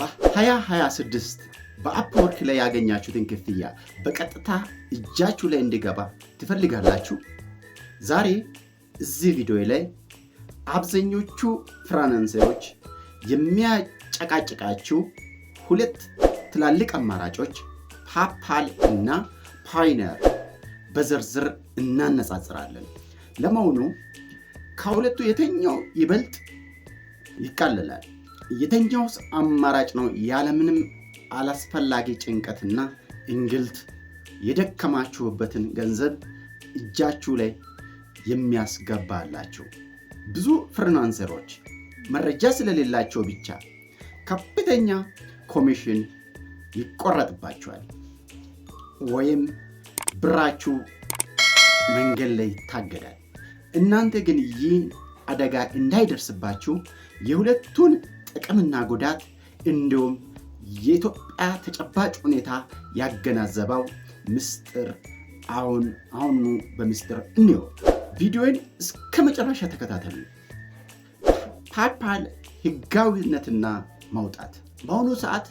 በ2026 በአፕወርክ ላይ ያገኛችሁትን ክፍያ በቀጥታ እጃችሁ ላይ እንዲገባ ትፈልጋላችሁ? ዛሬ እዚህ ቪዲዮ ላይ አብዛኞቹ ፍሪላንሰሮች የሚያጨቃጭቃችሁ ሁለት ትላልቅ አማራጮች ፓይፓል እና ፓዮኒር በዝርዝር እናነጻጽራለን። ለመሆኑ ከሁለቱ የትኛው ይበልጥ ይቃለላል? የትኛውስ አማራጭ ነው ያለምንም አላስፈላጊ ጭንቀትና እንግልት የደከማችሁበትን ገንዘብ እጃችሁ ላይ የሚያስገባላችሁ? ብዙ ፍሪላንሰሮች መረጃ ስለሌላቸው ብቻ ከፍተኛ ኮሚሽን ይቆረጥባቸዋል ወይም ብራችሁ መንገድ ላይ ይታገዳል። እናንተ ግን ይህን አደጋ እንዳይደርስባችሁ የሁለቱን ጥቅምና ጉዳት እንዲሁም የኢትዮጵያ ተጨባጭ ሁኔታ ያገናዘበው ምስጢር አሁኑ በምስጢር እንየው። ቪዲዮን እስከ መጨረሻ ተከታተሉ። ፓይፓል ህጋዊነትና ማውጣት። በአሁኑ ሰዓት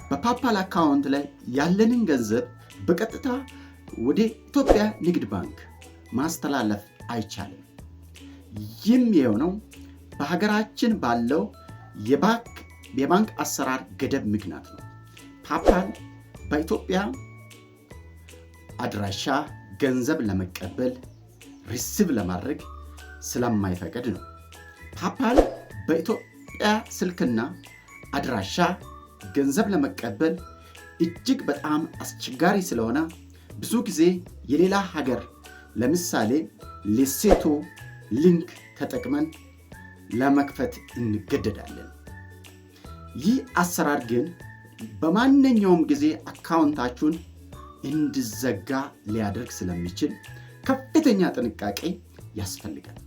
በፓይፓል አካውንት ላይ ያለንን ገንዘብ በቀጥታ ወደ ኢትዮጵያ ንግድ ባንክ ማስተላለፍ አይቻልም። ይህም የሆነው በሀገራችን ባለው የባንክ አሰራር ገደብ ምክንያት ነው። ፓይፓል በኢትዮጵያ አድራሻ ገንዘብ ለመቀበል ሪሲቭ ለማድረግ ስለማይፈቅድ ነው። ፓይፓል በኢትዮጵያ ስልክና አድራሻ ገንዘብ ለመቀበል እጅግ በጣም አስቸጋሪ ስለሆነ ብዙ ጊዜ የሌላ ሀገር ለምሳሌ ሌሶቶ ሊንክ ተጠቅመን ለመክፈት እንገደዳለን። ይህ አሰራር ግን በማንኛውም ጊዜ አካውንታችሁን እንዲዘጋ ሊያደርግ ስለሚችል ከፍተኛ ጥንቃቄ ያስፈልጋል።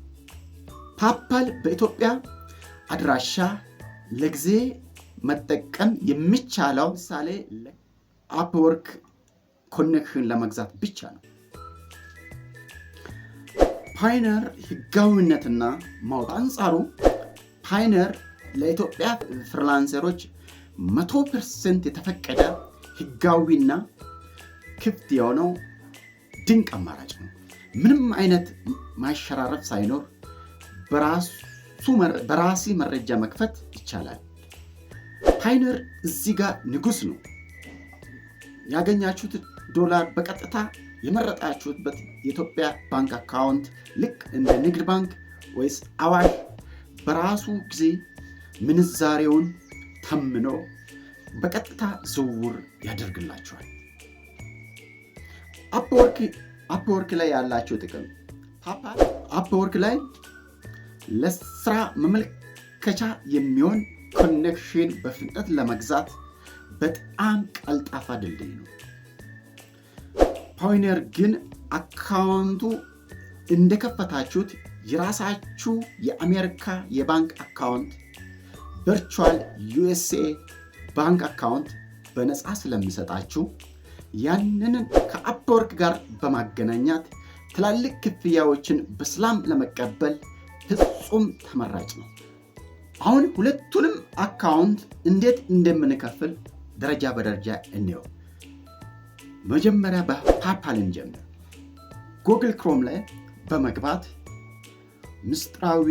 ፓይፓል በኢትዮጵያ አድራሻ ለጊዜ መጠቀም የሚቻለው ምሳሌ አፕወርክ ኮኔክሽን ለመግዛት ብቻ ነው። ፓዮኒር ህጋዊነትና ማውጣት። አንጻሩ ፓዮኒር ለኢትዮጵያ ፍሪላንሰሮች 100% የተፈቀደ ህጋዊና ክፍት የሆነው ድንቅ አማራጭ ነው። ምንም አይነት ማሸራረፍ ሳይኖር በራሲ መረጃ መክፈት ይቻላል። ፓዮኒር እዚህ ጋር ንጉስ ነው። ያገኛችሁት ዶላር በቀጥታ የመረጣችሁበት የኢትዮጵያ ባንክ አካውንት ልክ እንደ ንግድ ባንክ ወይስ አዋሽ በራሱ ጊዜ ምንዛሬውን ተምኖ በቀጥታ ዝውውር ያደርግላችኋል። አፕወርክ ላይ ያላቸው ጥቅም። አፕወርክ ላይ ለስራ መመልከቻ የሚሆን ኮኔክሽን በፍጥነት ለመግዛት በጣም ቀልጣፋ ድልድይ ነው። ፓዮኒር ግን አካውንቱ እንደከፈታችሁት የራሳችሁ የአሜሪካ የባንክ አካውንት ቨርቹዋል ዩኤስኤ ባንክ አካውንት በነፃ ስለሚሰጣችሁ ያንን ከአፕወርክ ጋር በማገናኛት ትላልቅ ክፍያዎችን በሰላም ለመቀበል ፍጹም ተመራጭ ነው። አሁን ሁለቱንም አካውንት እንዴት እንደምንከፍል ደረጃ በደረጃ እንየው። መጀመሪያ በፓይፓል እንጀምር። ጉግል ክሮም ላይ በመግባት ምስጢራዊ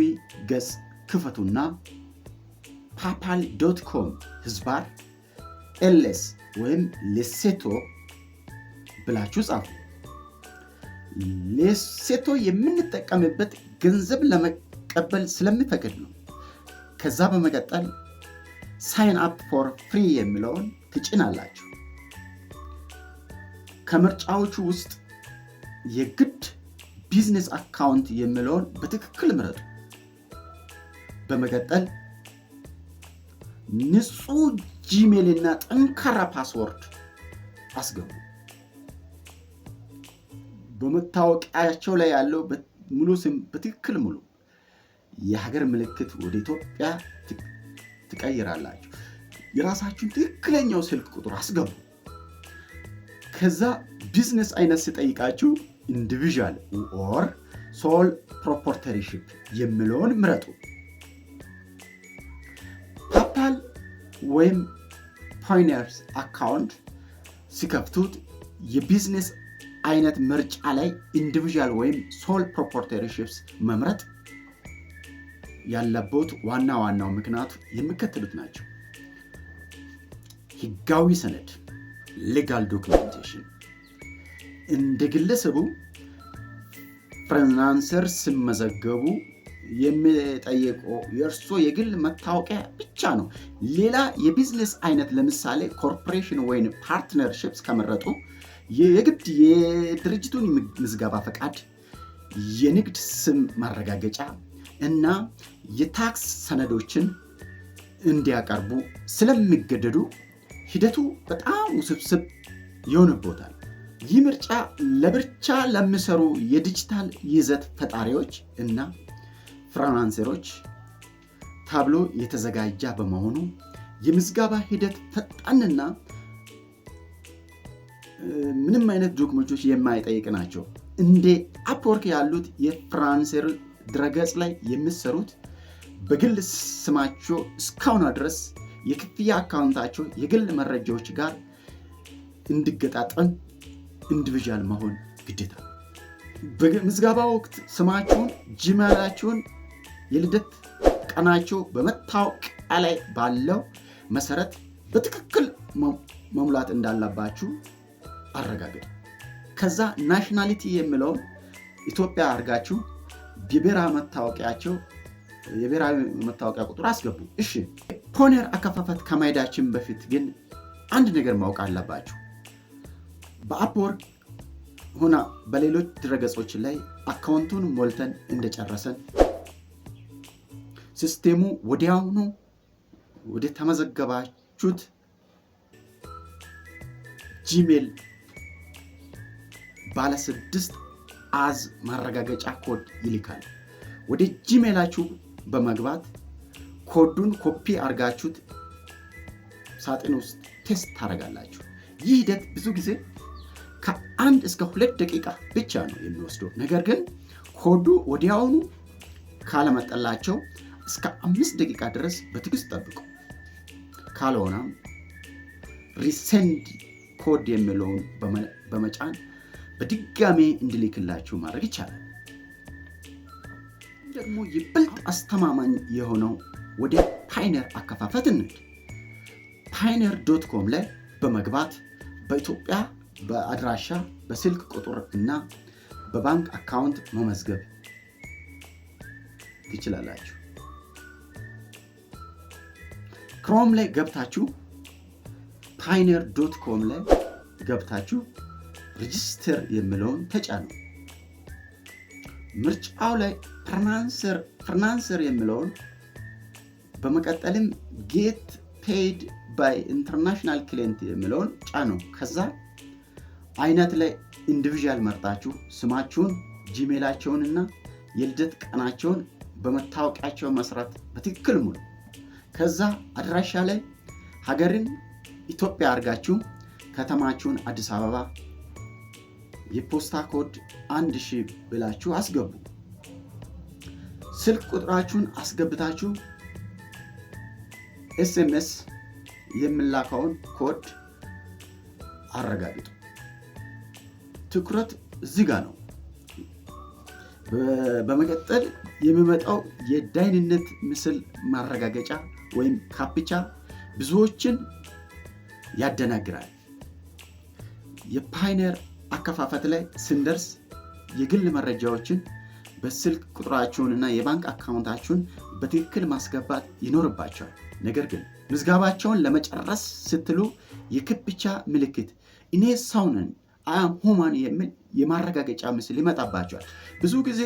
ገጽ ክፈቱና paypal.com/ls ወይም ሌሶቶ ብላችሁ ጻፉ። ሌሶቶ የምንጠቀምበት ገንዘብ ለመቀበል ስለሚፈቅድ ነው። ከዛ በመቀጠል ሳይን አፕ ፎር ፍሪ የሚለውን ትጭናላችሁ። ከምርጫዎቹ ውስጥ የግድ ቢዝነስ አካውንት የሚለውን በትክክል ምረጡ። በመቀጠል ንጹህ ጂሜል እና ጠንካራ ፓስወርድ አስገቡ። በመታወቂያቸው ላይ ያለው ሙሉ ስም በትክክል ሙሉ። የሀገር ምልክት ወደ ኢትዮጵያ ትቀይራላችሁ። የራሳችሁን ትክክለኛው ስልክ ቁጥር አስገቡ። ከዛ ቢዝነስ አይነት ሲጠይቃችሁ ኢንዲቪዥዋል ኦር ሶል ፕሮፕራይተርሺፕ የሚለውን ምረጡ። ፓይፓል ወይም ፓዮኒር አካውንት ሲከፍቱት የቢዝነስ አይነት ምርጫ ላይ ኢንዲቪዥዋል ወይም ሶል ፕሮፕራይተርሺፕስ መምረጥ ያለበት ዋናው ምክንያቱ የሚከተሉት ናቸው። ህጋዊ ሰነድ ሌጋል ዶክመንቴሽን፣ እንደ ግለሰቡ ፍሪላንሰር ሲመዘገቡ የሚጠየቀው የእርሶ የግል መታወቂያ ብቻ ነው። ሌላ የቢዝነስ አይነት ለምሳሌ ኮርፖሬሽን ወይም ፓርትነርሺፕስ ከመረጡ የግድ የድርጅቱን ምዝገባ ፈቃድ፣ የንግድ ስም ማረጋገጫ እና የታክስ ሰነዶችን እንዲያቀርቡ ስለሚገደዱ ሂደቱ በጣም ውስብስብ ይሆንቦታል። ይህ ምርጫ ለብቻ ለሚሰሩ የዲጂታል ይዘት ፈጣሪዎች እና ፍሪላንሰሮች ተብሎ የተዘጋጀ በመሆኑ የምዝገባ ሂደት ፈጣንና ምንም አይነት ዶክመንቶች የማይጠይቅ ናቸው። እንደ አፕወርክ ያሉት የፍሪላንሰር ድረገጽ ላይ የሚሰሩት በግል ስማቸው እስካሁን ድረስ የክፍያ አካውንታቸው የግል መረጃዎች ጋር እንዲገጣጠም ኢንዲቪዥዋል መሆን ግዴታ። በምዝገባ ወቅት ስማችሁን፣ ጂሜላችሁን፣ የልደት ቀናቸው በመታወቂያ ላይ ባለው መሰረት በትክክል መሙላት እንዳለባችሁ አረጋግጡ። ከዛ ናሽናሊቲ የሚለውን ኢትዮጵያ አድርጋችሁ የብሔራዊ መታወቂያ ቁጥር አስገቡ። እሺ፣ ፓዮኒር አከፋፈት ከማሄዳችን በፊት ግን አንድ ነገር ማወቅ አለባችሁ። በአፕወርክ ሆና በሌሎች ድረገጾች ላይ አካውንቱን ሞልተን እንደጨረሰን ሲስቴሙ ወዲያውኑ ወደ ተመዘገባችሁት ጂሜል ባለ 6 አዝ ማረጋገጫ ኮድ ይልካል። ወደ ጂሜላችሁ በመግባት ኮዱን ኮፒ አድርጋችሁት ሳጥን ውስጥ ቴስት ታደርጋላችሁ። ይህ ሂደት ብዙ ጊዜ ከ1 እስከ 2 ደቂቃ ብቻ ነው የሚወስደው። ነገር ግን ኮዱ ወዲያውኑ ካለመጠላቸው እስከ 5 ደቂቃ ድረስ በትዕግስት ጠብቁ። ካልሆነም ሪሴንድ ኮድ የሚለውን በመጫን በድጋሜ እንዲልክላችሁ ማድረግ ይቻላል። ደግሞ ይበልጥ አስተማማኝ የሆነው ወደ ፓዮኒር አከፋፈት እንሂድ። pioneer.com ላይ በመግባት በኢትዮጵያ በአድራሻ፣ በስልክ ቁጥር እና በባንክ አካውንት መመዝገብ ትችላላችሁ። ክሮም ላይ ገብታችሁ pioneer.com ላይ ገብታችሁ ሬጂስተር የሚለውን ተጫኑ። ምርጫው ላይ ፍሪላንሰር የሚለውን በመቀጠልም ጌት ፔይድ ባይ ኢንተርናሽናል ክሊየንት የሚለውን ጫኑ። ከዛ አይነት ላይ ኢንዲቪዥዋል መርጣችሁ ስማችሁን፣ ጂሜላቸውን እና የልደት ቀናቸውን በመታወቂያቸው መሰረት በትክክል ሙሉ። ከዛ አድራሻ ላይ ሀገርን ኢትዮጵያ አድርጋችሁ ከተማችሁን አዲስ አበባ፣ የፖስታ ኮድ 1000 ብላችሁ አስገቡ። ስልክ ቁጥራችሁን አስገብታችሁ ኤስኤምኤስ የሚላከውን ኮድ አረጋግጡ። ትኩረት እዚህ ጋር ነው። በመቀጠል የሚመጣው የዳይንነት ምስል ማረጋገጫ ወይም ካፕቻ ብዙዎችን ያደናግራል። የፓዮኒር አከፋፈት ላይ ስንደርስ የግል መረጃዎችን በስልክ ቁጥራችሁንና የባንክ አካውንታችሁን በትክክል ማስገባት ይኖርባቸዋል። ነገር ግን ምዝገባቸውን ለመጨረስ ስትሉ የካፕቻ ምልክት እኔ ሰው ነኝ አም ሁማን የሚል የማረጋገጫ ምስል ይመጣባቸዋል። ብዙ ጊዜ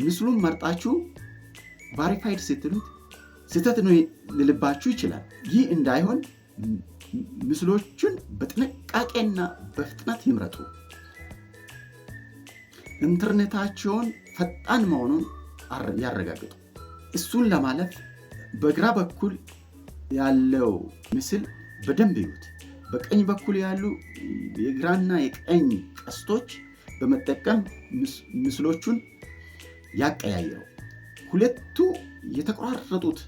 ምስሉን መርጣችሁ ቫሪፋይድ ስትሉት ስህተት ነው ልልባችሁ ይችላል። ይህ እንዳይሆን ምስሎቹን በጥንቃቄና በፍጥነት ይምረጡ። ኢንተርኔታቸውን ፈጣን መሆኑን ያረጋግጡ። እሱን ለማለፍ በግራ በኩል ያለው ምስል በደንብ ይዩት። በቀኝ በኩል ያሉ የግራና የቀኝ ቀስቶች በመጠቀም ምስሎቹን ያቀያየሩ። ሁለቱ የተቆራረጡት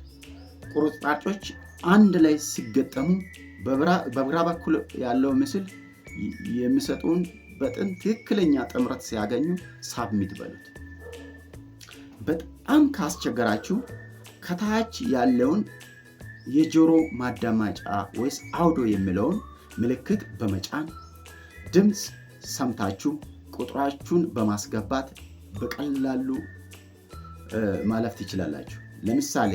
ቁርጥራጮች አንድ ላይ ሲገጠሙ በግራ በኩል ያለው ምስል የሚሰጡን በጥን ትክክለኛ ጥምረት ሲያገኙ ሳብሚት በሉት። በጣም ካስቸገራችሁ ከታች ያለውን የጆሮ ማዳመጫ ወይስ አውዶ የሚለውን ምልክት በመጫን ድምፅ ሰምታችሁ ቁጥራችሁን በማስገባት በቀላሉ ማለፍ ትችላላችሁ። ለምሳሌ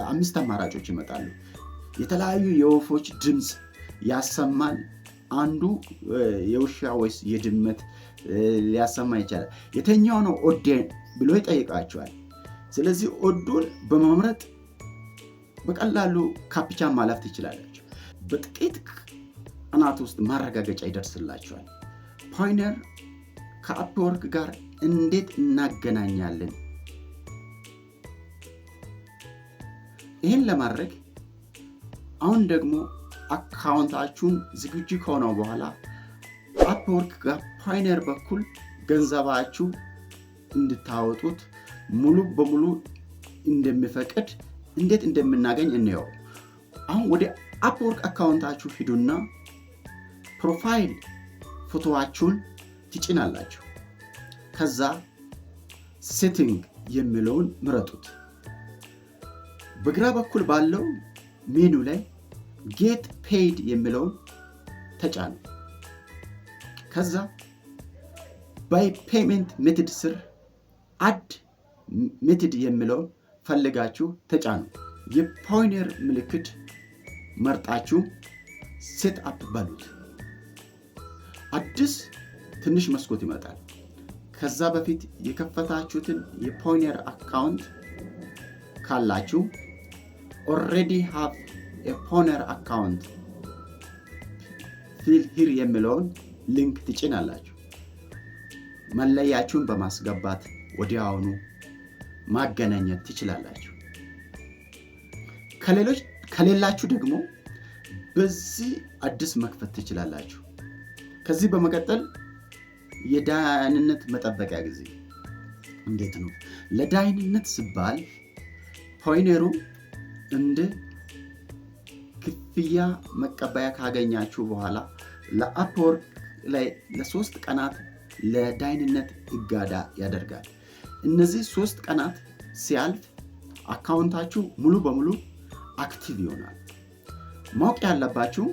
5 አማራጮች ይመጣሉ። የተለያዩ የወፎች ድምፅ ያሰማል። አንዱ የውሻ ወይስ የድመት ሊያሰማ ይችላል። የተኛው ነው ኦድ ብሎ ይጠይቃቸዋል። ስለዚህ ኦዱን በመምረጥ በቀላሉ ካፕቻን ማለፍ ትችላላችሁ። በጥቂት ቀናት ውስጥ ማረጋገጫ ይደርስላችኋል። ፖይነር ከአፕወርክ ጋር እንዴት እናገናኛለን? ይህን ለማድረግ አሁን ደግሞ አካውንታችሁን ዝግጁ ከሆነው በኋላ አፕወርክ ጋር ፖይነር በኩል ገንዘባችሁ እንድታወጡት ሙሉ በሙሉ እንደሚፈቅድ እንዴት እንደምናገኝ እንየው። አሁን ወደ አፕወርክ አካውንታችሁ ሂዱና ፕሮፋይል ፎቶዋችሁን ትጭናላችሁ። ከዛ ሴቲንግ የሚለውን ምረጡት። በግራ በኩል ባለው ሜኑ ላይ ጌት ፔይድ የሚለውን ተጫኑ። ከዛ ባይ ፔመንት ሜትድ ስር አድ ሜትድ የሚለውን ፈልጋችሁ ተጫኑ። የፖይነር ምልክት መርጣችሁ ሴት አፕ በሉት። አዲስ ትንሽ መስኮት ይመጣል። ከዛ በፊት የከፈታችሁትን የፖይነር አካውንት ካላችሁ already have a Poyner account fill here የሚለውን ሊንክ ትጭናላችሁ። መለያችሁን በማስገባት ወዲያውኑ ማገናኘት ትችላላችሁ። ከሌላችሁ ደግሞ በዚህ አዲስ መክፈት ትችላላችሁ። ከዚህ በመቀጠል የደህንነት መጠበቂያ ጊዜ እንዴት ነው? ለደህንነት ሲባል ፖይነሩ እንደ ክፍያ መቀበያ ካገኛችሁ በኋላ ለአፕወርክ ላይ ለ3 ቀናት ለደህንነት እገዳ ያደርጋል። እነዚህ 3 ቀናት ሲያልፍ አካውንታችሁ ሙሉ በሙሉ አክቲቭ ይሆናል። ማወቅ ያለባችሁ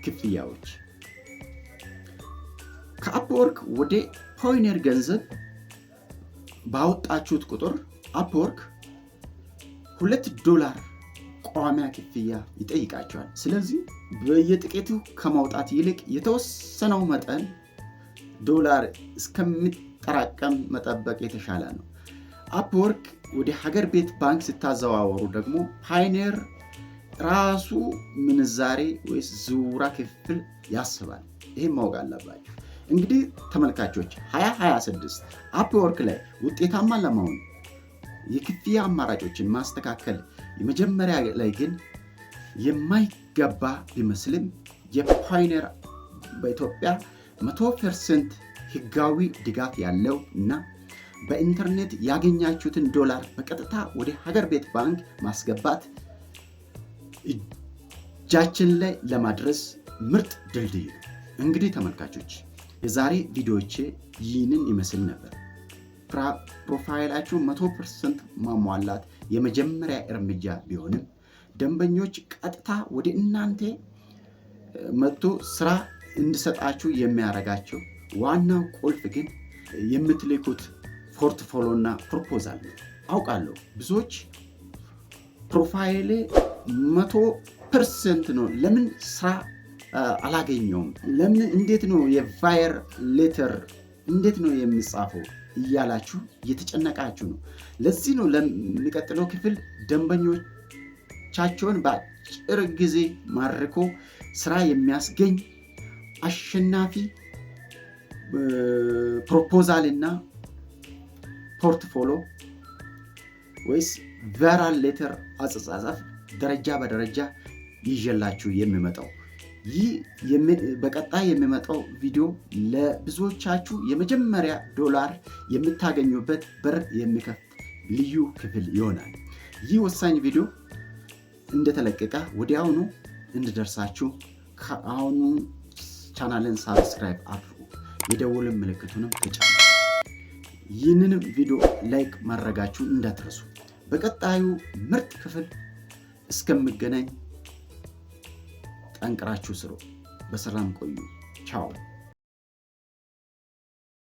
ክፍያዎች ከአፕወርክ ወደ ፖይነር ገንዘብ ባወጣችሁት ቁጥር አፕወርክ $2 ቋሚ ክፍያ ይጠይቃቸዋል። ስለዚህ በየጥቂቱ ከማውጣት ይልቅ የተወሰነው መጠን ዶላር እስከሚጠራቀም መጠበቅ የተሻለ ነው። አፕወርክ ወደ ሀገር ቤት ባንክ ስታዘዋወሩ ደግሞ ፖይነር ራሱ ምንዛሬ ወይስ ዝውውር ክፍል ያስባል። ይህም ማወቅ አለባችሁ። እንግዲህ ተመልካቾች 2026 አፕወርክ ላይ ውጤታማ ለመሆን የክፍያ አማራጮችን ማስተካከል የመጀመሪያ ላይ ግን የማይገባ ቢመስልም የፖይነር በኢትዮጵያ 100% ህጋዊ ድጋፍ ያለው እና በኢንተርኔት ያገኛችሁትን ዶላር በቀጥታ ወደ ሀገር ቤት ባንክ ማስገባት እጃችን ላይ ለማድረስ ምርጥ ድልድይ ነው። እንግዲህ ተመልካቾች የዛሬ ቪዲዮዎቼ ይህንን ይመስል ነበር። ፕሮፋይላችሁ 100% ማሟላት የመጀመሪያ እርምጃ ቢሆንም ደንበኞች ቀጥታ ወደ እናንተ መጥቶ ስራ እንዲሰጣችሁ የሚያደርጋቸው ዋናው ቁልፍ ግን የምትልኩት ፖርትፎሊዮ እና ፕሮፖዛል ነው። አውቃለሁ ብዙዎች ፕሮፋይል 100% ነው፣ ለምን ስራ አላገኘውም፣ ለምን እንዴት ነው የፋየር ሌተር እንዴት ነው የሚጻፈው እያላችሁ እየተጨነቃችሁ ነው። ለዚህ ነው ለሚቀጥለው ክፍል ደንበኞቻቸውን በአጭር ጊዜ ማርኮ ስራ የሚያስገኝ አሸናፊ ፕሮፖዛል እና ፖርትፎሊዮ ወይስ ቫይራል ሌተር አጻጻፍ ደረጃ በደረጃ ይዤላችሁ የሚመጣው። ይህ በቀጣይ የሚመጣው ቪዲዮ ለብዙዎቻችሁ የመጀመሪያ ዶላር የምታገኙበት በር የሚከፍት ልዩ ክፍል ይሆናል። ይህ ወሳኝ ቪዲዮ እንደተለቀቀ ወዲያውኑ እንድደርሳችሁ አሁኑ ቻናልን ሳብስክራይብ አድርጉ፣ የደወልን ምልክቱንም ተጫኑ። ይህንንም ቪዲዮ ላይክ ማድረጋችሁን እንዳትረሱ። በቀጣዩ ምርጥ ክፍል እስከምገናኝ ጠንቅራችሁ ስሩ። በሰላም ቆዩ። ቻው።